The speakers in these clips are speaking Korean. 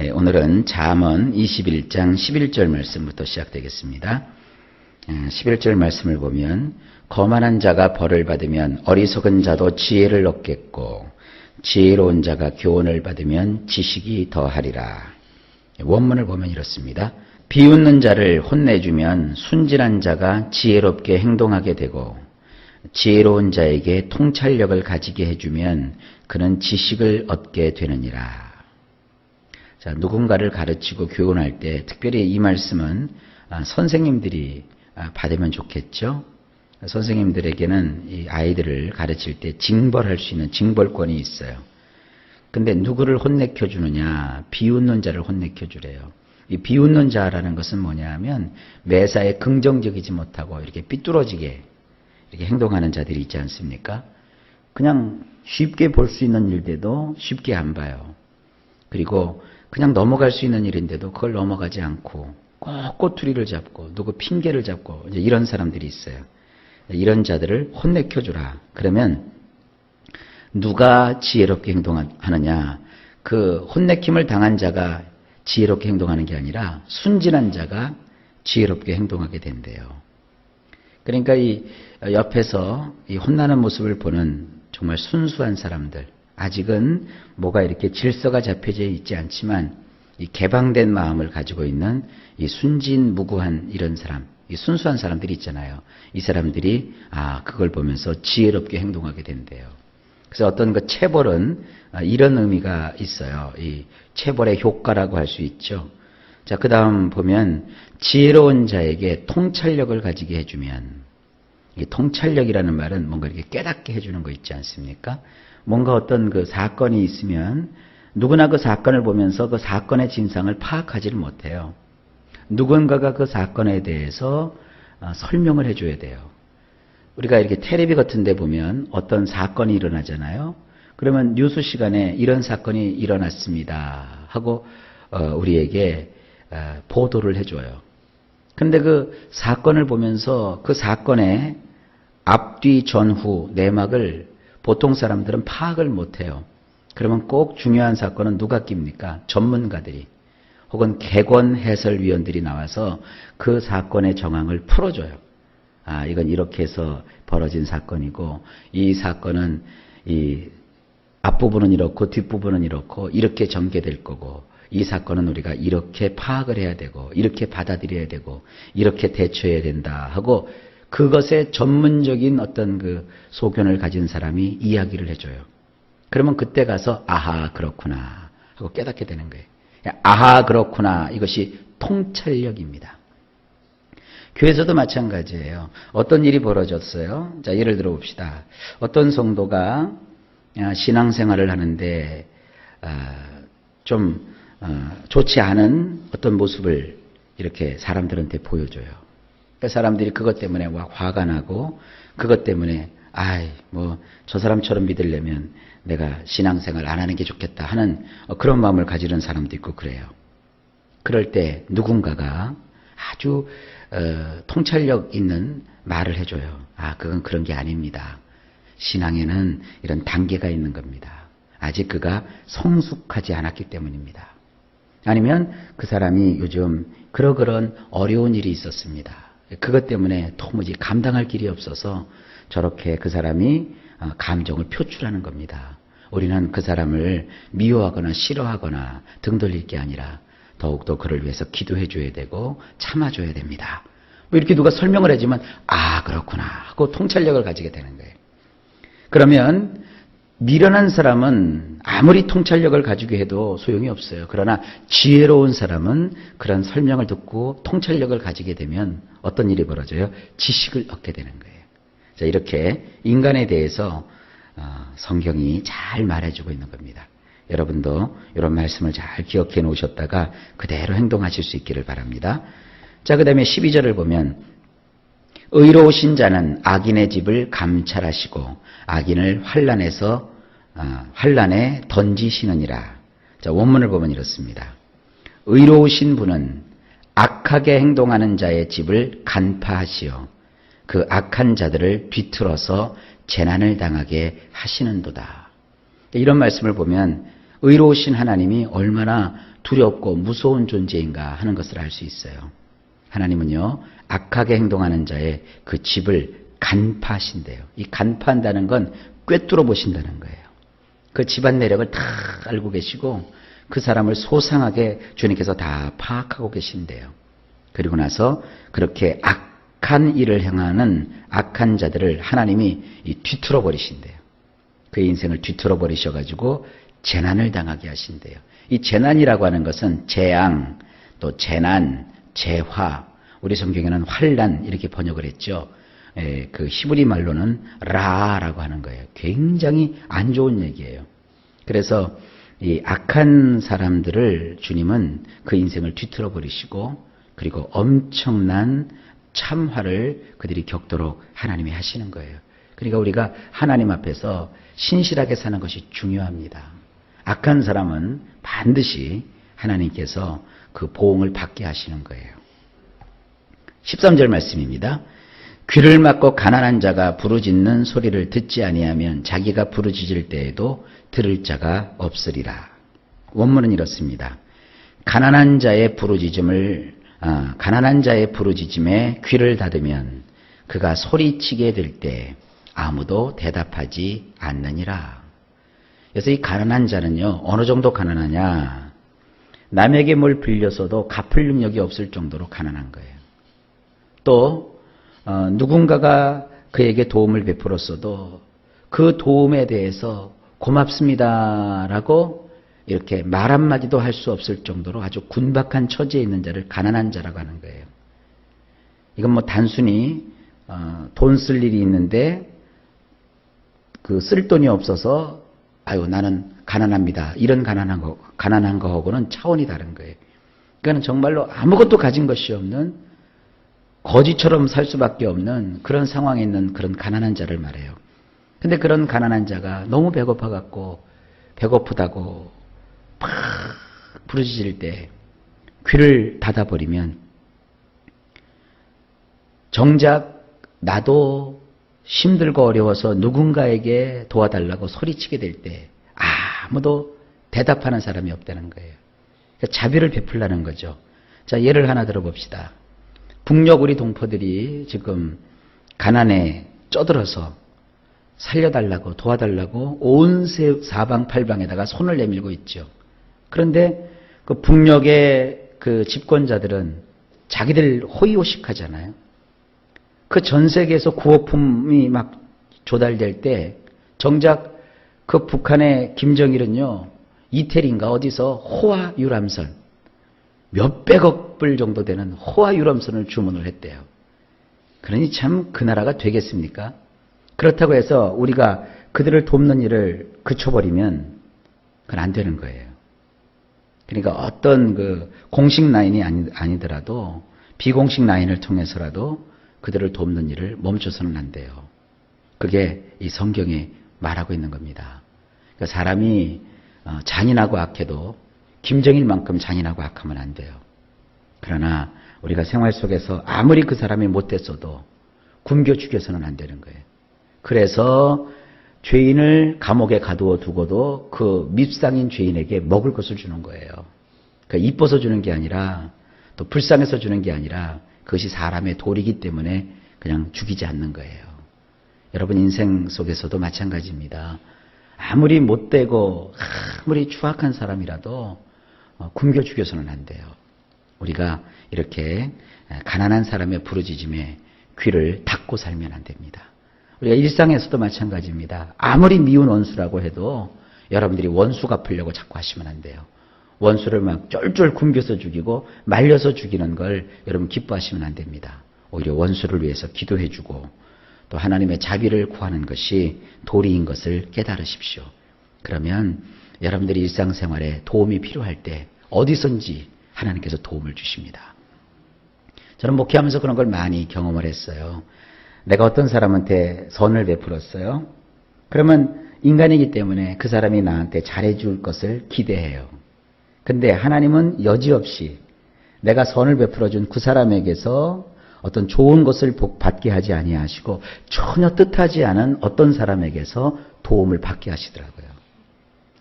오늘은 잠언 21장 11절 말씀부터 시작되겠습니다. 11절 말씀을 보면 거만한 자가 벌을 받으면 어리석은 자도 지혜를 얻겠고 지혜로운 자가 교훈을 받으면 지식이 더하리라. 원문을 보면 이렇습니다. 비웃는 자를 혼내주면 순진한 자가 지혜롭게 행동하게 되고 지혜로운 자에게 통찰력을 가지게 해주면 그는 지식을 얻게 되느니라. 자, 누군가를 가르치고 교훈할 때 특별히 이 말씀은 선생님들이 받으면 좋겠죠. 선생님들에게는 이 아이들을 가르칠 때 징벌할 수 있는 징벌권이 있어요. 근데 누구를 혼내켜 주느냐? 비웃는 자를 혼내켜 주래요. 이 비웃는 자라는 것은 뭐냐면 매사에 긍정적이지 못하고 이렇게 삐뚤어지게 이렇게 행동하는 자들이 있지 않습니까? 그냥 쉽게 볼 수 있는 일인데도 쉽게 안 봐요. 그리고 그냥 넘어갈 수 있는 일인데도 그걸 넘어가지 않고 꼭 꼬투리를 잡고 누구 핑계를 잡고 이제 이런 사람들이 있어요. 이런 자들을 혼내켜 주라. 그러면 누가 지혜롭게 행동하느냐? 그 혼내킴을 당한 자가 지혜롭게 행동하는 게 아니라 순진한 자가 지혜롭게 행동하게 된대요. 그러니까 이 옆에서 이 혼나는 모습을 보는 정말 순수한 사람들, 아직은 뭐가 이렇게 질서가 잡혀져 있지 않지만 이 개방된 마음을 가지고 있는 이 순진무구한 이런 사람, 이 순수한 사람들이 있잖아요. 이 사람들이 그걸 보면서 지혜롭게 행동하게 된대요. 그래서 어떤 그 체벌은 이런 의미가 있어요. 이 체벌의 효과라고 할 수 있죠. 자, 그 다음 보면 지혜로운 자에게 통찰력을 가지게 해주면, 이 통찰력이라는 말은 뭔가 이렇게 깨닫게 해주는 거 있지 않습니까? 뭔가 어떤 그 사건이 있으면 누구나 그 사건을 보면서 그 사건의 진상을 파악하지를 못해요. 누군가가 그 사건에 대해서 설명을 해줘야 돼요. 우리가 이렇게 텔레비 같은 데 보면 어떤 사건이 일어나잖아요. 그러면 뉴스 시간에 이런 사건이 일어났습니다 하고 우리에게 보도를 해줘요. 근데 그 사건을 보면서 그 사건의 앞뒤 전후 내막을 보통 사람들은 파악을 못해요. 그러면 꼭 중요한 사건은 누가 낍니까? 전문가들이 혹은 객원 해설위원들이 나와서 그 사건의 정황을 풀어줘요. 이건 이렇게 해서 벌어진 사건이고 이 사건은 이 앞부분은 이렇고 뒷부분은 이렇고 이렇게 전개될 거고 이 사건은 우리가 이렇게 파악을 해야 되고 이렇게 받아들여야 되고 이렇게 대처해야 된다 하고 그것에 전문적인 어떤 그 소견을 가진 사람이 이야기를 해줘요. 그러면 그때 가서 아하 그렇구나 하고 깨닫게 되는 거예요. 아하 그렇구나, 이것이 통찰력입니다. 교회에서도 마찬가지예요. 어떤 일이 벌어졌어요. 자, 예를 들어 봅시다. 어떤 성도가 신앙생활을 하는데 좀 좋지 않은 어떤 모습을 이렇게 사람들한테 보여줘요. 그러니까 사람들이 그것 때문에 화가 나고 그것 때문에 저 사람처럼 믿으려면 내가 신앙생활 안 하는 게 좋겠다 하는 그런 마음을 가지는 사람도 있고 그래요. 그럴 때 누군가가 아주 통찰력 있는 말을 해줘요. 그건 그런 게 아닙니다. 신앙에는 이런 단계가 있는 겁니다. 아직 그가 성숙하지 않았기 때문입니다. 아니면 그 사람이 요즘 그런 어려운 일이 있었습니다. 그것 때문에 도무지 감당할 길이 없어서 저렇게 그 사람이 감정을 표출하는 겁니다. 우리는 그 사람을 미워하거나 싫어하거나 등 돌릴 게 아니라 더욱더 그를 위해서 기도해 줘야 되고 참아줘야 됩니다. 이렇게 누가 설명을 해주면 그렇구나 하고 통찰력을 가지게 되는 거예요. 그러면 미련한 사람은 아무리 통찰력을 가지고 해도 소용이 없어요. 그러나 지혜로운 사람은 그런 설명을 듣고 통찰력을 가지게 되면 어떤 일이 벌어져요? 지식을 얻게 되는 거예요. 자, 이렇게 인간에 대해서 성경이 잘 말해주고 있는 겁니다. 여러분도 이런 말씀을 잘 기억해 놓으셨다가 그대로 행동하실 수 있기를 바랍니다. 자, 그 다음에 12절을 보면 의로우신 자는 악인의 집을 감찰하시고 악인을 환란에 던지시느니라. 자, 원문을 보면 이렇습니다. 의로우신 분은 악하게 행동하는 자의 집을 간파하시어 그 악한 자들을 뒤틀어서 재난을 당하게 하시는도다. 이런 말씀을 보면 의로우신 하나님이 얼마나 두렵고 무서운 존재인가 하는 것을 알 수 있어요. 하나님은요, 악하게 행동하는 자의 그 집을 간파하신대요. 이 간파한다는 건 꿰뚫어 보신다는 거예요. 그 집안 내력을 다 알고 계시고 그 사람을 소상하게 주님께서 다 파악하고 계신대요. 그리고 나서 그렇게 악한 일을 행하는 악한 자들을 하나님이 뒤틀어 버리신대요. 그의 인생을 뒤틀어 버리셔가지고 재난을 당하게 하신대요. 이 재난이라고 하는 것은 재앙, 또 재난, 재화, 우리 성경에는 환난 이렇게 번역을 했죠. 그 히브리 말로는 라라고 하는 거예요. 굉장히 안 좋은 얘기예요. 그래서 이 악한 사람들을 주님은 그 인생을 뒤틀어 버리시고 그리고 엄청난 참화를 그들이 겪도록 하나님이 하시는 거예요. 그러니까 우리가 하나님 앞에서 신실하게 사는 것이 중요합니다. 악한 사람은 반드시 하나님께서 그 보응을 받게 하시는 거예요. 13절 말씀입니다. 귀를 막고 가난한 자가 부르짖는 소리를 듣지 아니하면 자기가 부르짖을 때에도 들을 자가 없으리라. 원문은 이렇습니다. 가난한 자의 부르짖음에 귀를 닫으면 그가 소리치게 될 때 아무도 대답하지 않느니라. 그래서 이 가난한 자는요, 어느 정도 가난하냐? 남에게 뭘 빌려서도 갚을 능력이 없을 정도로 가난한 거예요. 또 누군가가 그에게 도움을 베풀었어도 그 도움에 대해서 고맙습니다라고 이렇게 말 한마디도 할 수 없을 정도로 아주 군박한 처지에 있는 자를 가난한 자라고 하는 거예요. 이건 뭐 단순히 돈 쓸 일이 있는데 그 쓸 돈이 없어서 아유 나는 가난합니다. 이런 가난한 거하고는 차원이 다른 거예요. 그러니까 정말로 아무것도 가진 것이 없는 거지처럼 살 수밖에 없는 그런 상황에 있는 그런 가난한 자를 말해요. 근데 그런 가난한 자가 너무 배고파갖고 배고프다고 팍 부르짖을 때 귀를 닫아버리면 정작 나도 힘들고 어려워서 누군가에게 도와달라고 소리치게 될 때 아무도 대답하는 사람이 없다는 거예요. 그러니까 자비를 베풀라는 거죠. 자, 예를 하나 들어봅시다. 북녘 우리 동포들이 지금 가난에 쪄들어서 살려달라고 도와달라고 온 사방팔방에다가 손을 내밀고 있죠. 그런데 그 북녘의 그 집권자들은 자기들 호의호식하잖아요. 그 전 세계에서 구호품이 막 조달될 때 정작 그 북한의 김정일은요, 이태리인가 어디서 호화 유람선 몇백억 불 정도 되는 호화 유람선을 주문을 했대요. 그러니 참 그 나라가 되겠습니까? 그렇다고 해서 우리가 그들을 돕는 일을 그쳐버리면 그건 안 되는 거예요. 그러니까 어떤 그 공식 라인이 아니더라도 비공식 라인을 통해서라도 그들을 돕는 일을 멈춰서는 안 돼요. 그게 이 성경이 말하고 있는 겁니다. 그러니까 사람이 잔인하고 악해도 김정일만큼 잔인하고 악하면 안 돼요. 그러나 우리가 생활 속에서 아무리 그 사람이 못됐어도 굶겨 죽여서는 안 되는 거예요. 그래서 죄인을 감옥에 가두어 두고도 그 밉상인 죄인에게 먹을 것을 주는 거예요. 그러니까 이뻐서 주는 게 아니라 또 불쌍해서 주는 게 아니라 그것이 사람의 도리이기 때문에 그냥 죽이지 않는 거예요. 여러분 인생 속에서도 마찬가지입니다. 아무리 못되고 아무리 추악한 사람이라도 굶겨 죽여서는 안 돼요. 우리가 이렇게 가난한 사람의 부르짖음에 귀를 닫고 살면 안 됩니다. 우리가 일상에서도 마찬가지입니다. 아무리 미운 원수라고 해도 여러분들이 원수 갚으려고 자꾸 하시면 안 돼요. 원수를 막 쫄쫄 굶겨서 죽이고 말려서 죽이는 걸 여러분 기뻐하시면 안 됩니다. 오히려 원수를 위해서 기도해주고 또 하나님의 자비를 구하는 것이 도리인 것을 깨달으십시오. 그러면 여러분들이 일상생활에 도움이 필요할 때 어디선지 하나님께서 도움을 주십니다. 저는 목회하면서 그런 걸 많이 경험을 했어요. 내가 어떤 사람한테 선을 베풀었어요. 그러면 인간이기 때문에 그 사람이 나한테 잘해줄 것을 기대해요. 근데 하나님은 여지없이 내가 선을 베풀어준 그 사람에게서 어떤 좋은 것을 받게 하지 아니하시고 전혀 뜻하지 않은 어떤 사람에게서 도움을 받게 하시더라고요.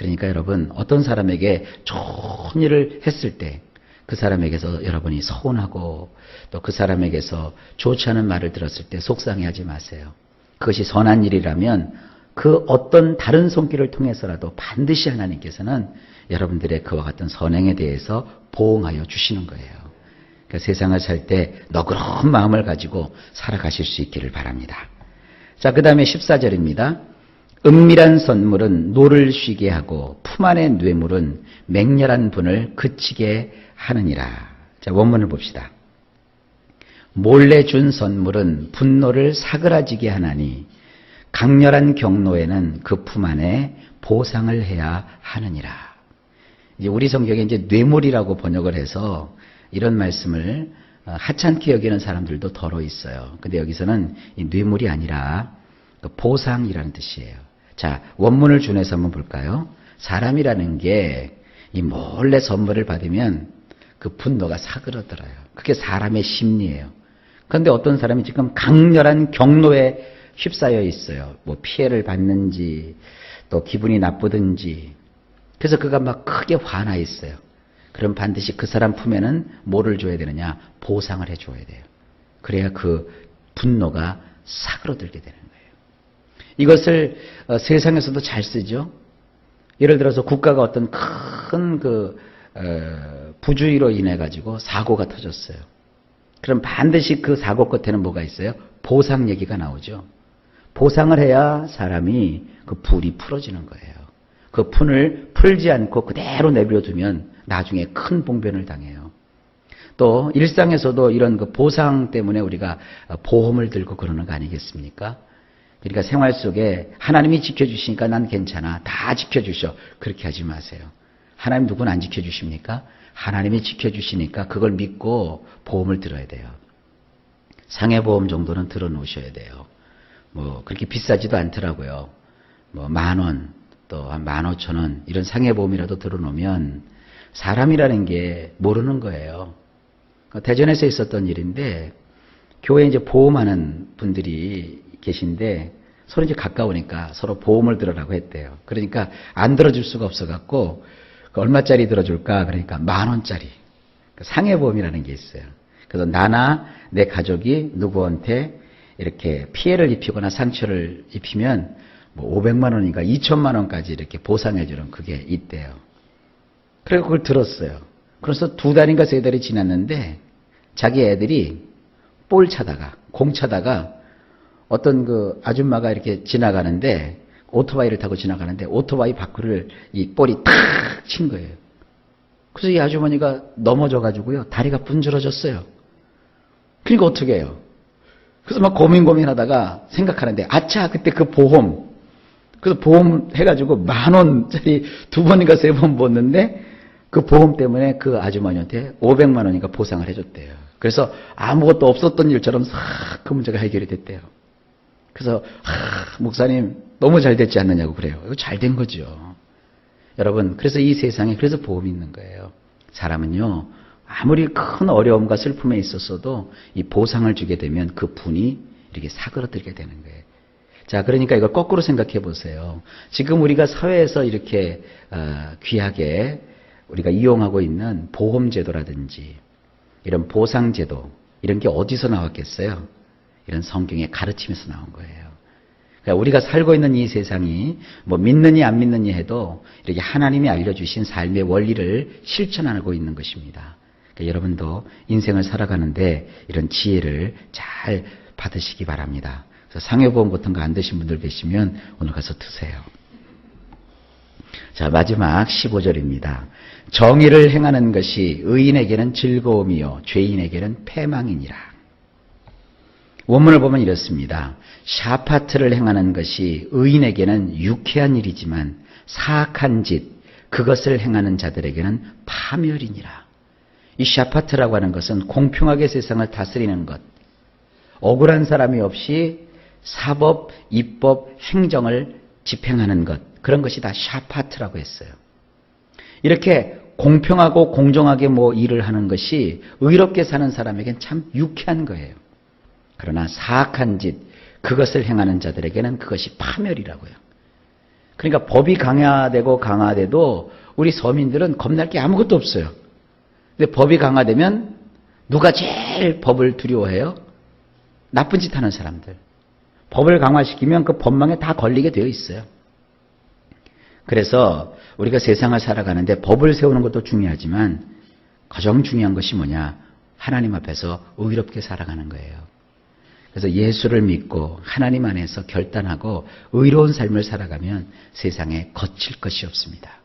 그러니까 여러분, 어떤 사람에게 좋은 일을 했을 때 그 사람에게서 여러분이 서운하고 또 그 사람에게서 좋지 않은 말을 들었을 때 속상해하지 마세요. 그것이 선한 일이라면 그 어떤 다른 손길을 통해서라도 반드시 하나님께서는 여러분들의 그와 같은 선행에 대해서 보응하여 주시는 거예요. 그러니까 세상을 살 때 너그러운 마음을 가지고 살아가실 수 있기를 바랍니다. 자, 그 다음에 14절입니다. 은밀한 선물은 노를 쉬게 하고 품 안의 뇌물은 맹렬한 분을 그치게 하느니라. 자, 원문을 봅시다. 몰래 준 선물은 분노를 사그라지게 하나니 강렬한 경노에는 그 품 안에 보상을 해야 하느니라. 이제 우리 성경에 이제 뇌물이라고 번역을 해서 이런 말씀을 하찮게 여기는 사람들도 더러 있어요. 근데 여기서는 이 뇌물이 아니라 보상이라는 뜻이에요. 자, 원문을 준해서 한번 볼까요? 사람이라는 게 이 몰래 선물을 받으면 그 분노가 사그러들어요. 그게 사람의 심리예요. 그런데 어떤 사람이 지금 강렬한 경노에 휩싸여 있어요. 뭐 피해를 받는지 또 기분이 나쁘든지. 그래서 그가 막 크게 화나 있어요. 그럼 반드시 그 사람 품에는 뭐를 줘야 되느냐? 보상을 해줘야 돼요. 그래야 그 분노가 사그러들게 되는 거예요. 이것을 세상에서도 잘 쓰죠. 예를 들어서 국가가 어떤 큰 부주의로 인해 가지고 사고가 터졌어요. 그럼 반드시 그 사고 끝에는 뭐가 있어요? 보상 얘기가 나오죠. 보상을 해야 사람이 그 불이 풀어지는 거예요. 그 푼을 풀지 않고 그대로 내버려두면 나중에 큰 봉변을 당해요. 또 일상에서도 이런 그 보상 때문에 우리가 보험을 들고 그러는 거 아니겠습니까? 그러니까 생활 속에 하나님이 지켜주시니까 난 괜찮아. 다 지켜주셔. 그렇게 하지 마세요. 하나님 누구는 안 지켜주십니까? 하나님이 지켜주시니까 그걸 믿고 보험을 들어야 돼요. 상해보험 정도는 들어놓으셔야 돼요. 뭐 그렇게 비싸지도 않더라고요. 뭐 10,000원 또 한 15,000원 이런 상해보험이라도 들어놓으면 사람이라는 게 모르는 거예요. 대전에서 있었던 일인데 교회에 이제 보험하는 분들이 계신데 서로 이제 가까우니까 서로 보험을 들으라고 했대요. 그러니까 안 들어줄 수가 없어갖고 얼마짜리 들어줄까? 그러니까 10,000원짜리 상해보험이라는 게 있어요. 그래서 나나 내 가족이 누구한테 이렇게 피해를 입히거나 상처를 입히면 뭐 500만 원인가 2천만 원까지 이렇게 보상해주는 그게 있대요. 그래서 그걸 들었어요. 그래서 2달인가 3달이 지났는데 자기 애들이 볼 차다가 공 차다가 어떤 그 아줌마가 이렇게 지나가는데 오토바이를 타고 지나가는데 오토바이 바퀴를 이 볼이 탁 친 거예요. 그래서 이 아주머니가 넘어져가지고요 다리가 분질러졌어요. 그러니까 어떻게 해요? 그래서 막 고민하다가 생각하는데 아차 그때 그 보험 그래서 보험 해가지고 10,000원짜리 2번인가 3번 봤는데 그 보험 때문에 그 아주머니한테 500만 원인가 보상을 해줬대요. 그래서 아무것도 없었던 일처럼 싹 그 문제가 해결이 됐대요. 그래서 목사님 너무 잘 됐지 않느냐고 그래요. 이거 잘 된 거죠. 여러분 그래서 이 세상에 그래서 보험이 있는 거예요. 사람은요 아무리 큰 어려움과 슬픔에 있었어도 이 보상을 주게 되면 그 분이 이렇게 사그러들게 되는 거예요. 자, 그러니까 이걸 거꾸로 생각해 보세요. 지금 우리가 사회에서 이렇게 귀하게 우리가 이용하고 있는 보험제도라든지 이런 보상제도 이런 게 어디서 나왔겠어요? 이런 성경의 가르침에서 나온 거예요. 그러니까 우리가 살고 있는 이 세상이 뭐 믿느니 안 믿느니 해도 이렇게 하나님이 알려주신 삶의 원리를 실천하고 있는 것입니다. 그러니까 여러분도 인생을 살아가는데 이런 지혜를 잘 받으시기 바랍니다. 그래서 상해보험 같은 거 안 드신 분들 계시면 오늘 가서 드세요. 자, 마지막 15절입니다. 정의를 행하는 것이 의인에게는 즐거움이요 죄인에게는 패망이니라. 원문을 보면 이렇습니다. 샤파트를 행하는 것이 의인에게는 유쾌한 일이지만 사악한 짓 그것을 행하는 자들에게는 파멸이니라. 이 샤파트라고 하는 것은 공평하게 세상을 다스리는 것, 억울한 사람이 없이 사법, 입법, 행정을 집행하는 것, 그런 것이 다 샤파트라고 했어요. 이렇게 공평하고 공정하게 뭐 일을 하는 것이 의롭게 사는 사람에겐 참 유쾌한 거예요. 그러나 사악한 짓, 그것을 행하는 자들에게는 그것이 파멸이라고요. 그러니까 법이 강화돼도 우리 서민들은 겁날 게 아무것도 없어요. 근데 법이 강화되면 누가 제일 법을 두려워해요? 나쁜 짓 하는 사람들. 법을 강화시키면 그 법망에 다 걸리게 되어 있어요. 그래서 우리가 세상을 살아가는데 법을 세우는 것도 중요하지만 가장 중요한 것이 뭐냐? 하나님 앞에서 의롭게 살아가는 거예요. 그래서 예수를 믿고 하나님 안에서 결단하고 의로운 삶을 살아가면 세상에 거칠 것이 없습니다.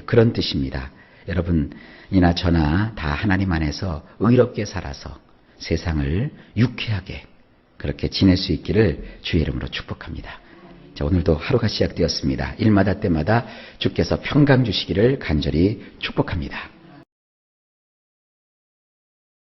그런 뜻입니다. 여러분이나 저나 다 하나님 안에서 의롭게 살아서 세상을 유쾌하게 그렇게 지낼 수 있기를 주의 이름으로 축복합니다. 자, 오늘도 하루가 시작되었습니다. 일마다 때마다 주께서 평강 주시기를 간절히 축복합니다.